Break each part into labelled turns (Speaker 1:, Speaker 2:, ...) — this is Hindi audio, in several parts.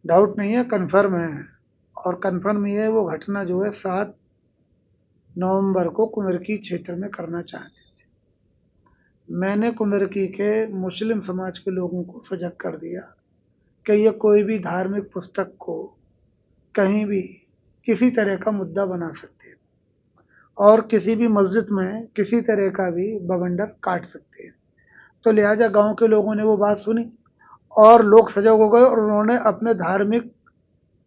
Speaker 1: डाउट नहीं है, कन्फर्म है। और कन्फर्म ये है, वो घटना जो है 7 नवंबर को कुंदरकी क्षेत्र में करना चाहते थे। मैंने कुंदरकी के मुस्लिम समाज के लोगों को सजग कर दिया कि ये कोई भी धार्मिक पुस्तक को कहीं भी किसी तरह का मुद्दा बना सकते हैं और किसी भी मस्जिद में किसी तरह का भी बवंडर काट सकते हैं। तो लिहाजा गांव के लोगों ने वो बात सुनी और लोग सजग हो गए और उन्होंने अपने धार्मिक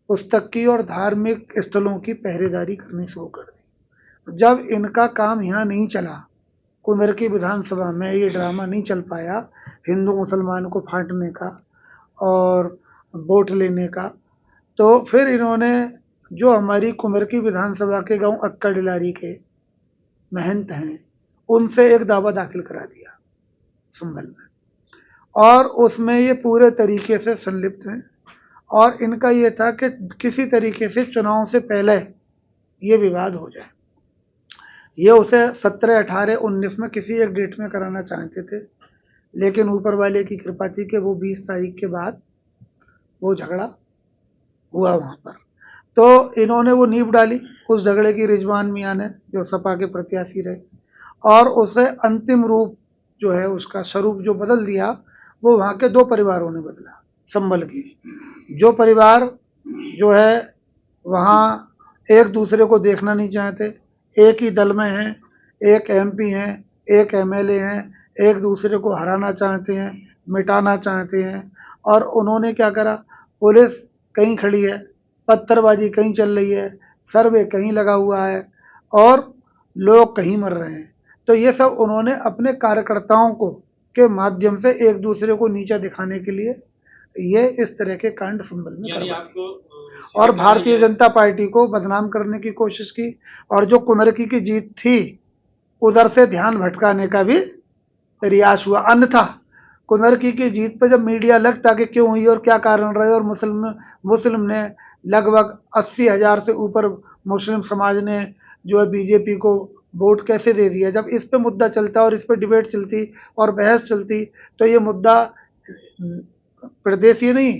Speaker 1: पुस्तक की और धार्मिक स्थलों की पहरेदारी करनी शुरू कर दी। जब इनका काम यहाँ नहीं चला, कुंदरकी विधानसभा में ये ड्रामा नहीं चल पाया हिंदू मुसलमान को फांटने का और वोट लेने का, तो फिर इन्होंने जो हमारी कुंदरकी विधानसभा के गांव अक्का डिलारी के महंत हैं, उनसे एक दावा दाखिल करा दिया संभल में, और उसमें ये पूरे तरीके से संलिप्त हैं। और इनका ये था कि किसी तरीके से चुनाव से पहले ये विवाद हो जाए। ये उसे 17, 18, 19 में किसी एक डेट में कराना चाहते थे, लेकिन ऊपर वाले की कृपा थी कि वो 20 तारीख के बाद वो झगड़ा हुआ वहाँ पर। तो इन्होंने वो नींव डाली उस झगड़े की, रिजवान मियाँ ने, जो सपा के प्रत्याशी रहे, और उसे अंतिम रूप जो है उसका स्वरूप जो बदल दिया, वो वहाँ के 2 परिवारों ने बदला। संभल की जो परिवार जो है वहाँ एक दूसरे को देखना नहीं चाहते, एक ही दल में हैं, एक एमपी हैं, एक एमएलए हैं, एक दूसरे को हराना चाहते हैं, मिटाना चाहते हैं। और उन्होंने क्या करा, पुलिस कहीं खड़ी है, पत्थरबाजी कहीं चल रही है, सर्वे कहीं लगा हुआ है और लोग कहीं मर रहे हैं। तो ये सब उन्होंने अपने कार्यकर्ताओं को के माध्यम से एक दूसरे को नीचा दिखाने के लिए ये इस तरह के कांड संभल में करवा दिए और भारतीय जनता पार्टी को बदनाम करने की कोशिश की। और जो कुंदरकी की जीत थी उधर से ध्यान भटकाने का भी प्रयास हुआ। अन्यथा कुंदरकी की जीत पर जब मीडिया लगता कि क्यों हुई और क्या कारण रहे, और मुस्लिम ने लगभग 80,000 से ऊपर मुस्लिम समाज ने जो है बीजेपी को वोट कैसे दे दिया, जब इस पे मुद्दा चलता और इस पे डिबेट चलती और बहस चलती, तो ये मुद्दा प्रदेशीय नहीं,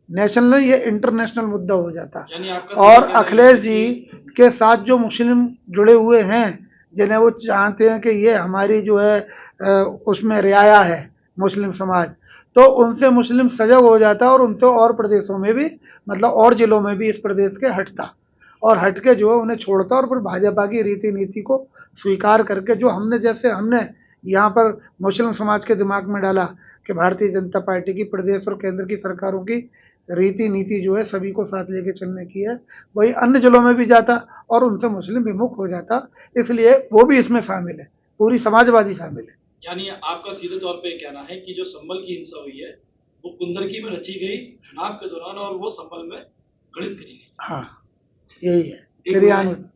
Speaker 1: नेशनल नहीं, ये इंटरनेशनल मुद्दा हो जाता। और अखिलेश जी के साथ जो मुस्लिम जुड़े हुए हैं, जिन्हें वो चाहते हैं कि ये हमारी जो है उसमें रियाया है मुस्लिम समाज, तो उनसे मुस्लिम सजग हो जाता और उनसे और प्रदेशों में भी, मतलब और जिलों में भी इस प्रदेश के हटता और हट के जो है उन्हें छोड़ता और फिर भाजपा की रीति नीति को स्वीकार करके, जो हमने यहाँ पर मुस्लिम समाज के दिमाग में डाला कि भारतीय जनता पार्टी की प्रदेश और केंद्र की सरकारों की रीति नीति जो है सभी को साथ लेके चलने की है, वही अन्य जिलों में भी जाता और उनसे मुस्लिम विमुख हो जाता। इसलिए वो भी इसमें शामिल है, पूरी समाजवादी शामिल है।
Speaker 2: यानी आपका सीधे तौर पे कहना है कि जो संभल की हिंसा हुई है वो कुंदरकी में रची गई चुनाव के दौरान और वो संभल में गणित करी गई।
Speaker 1: हाँ, यही है क्रियान्वित।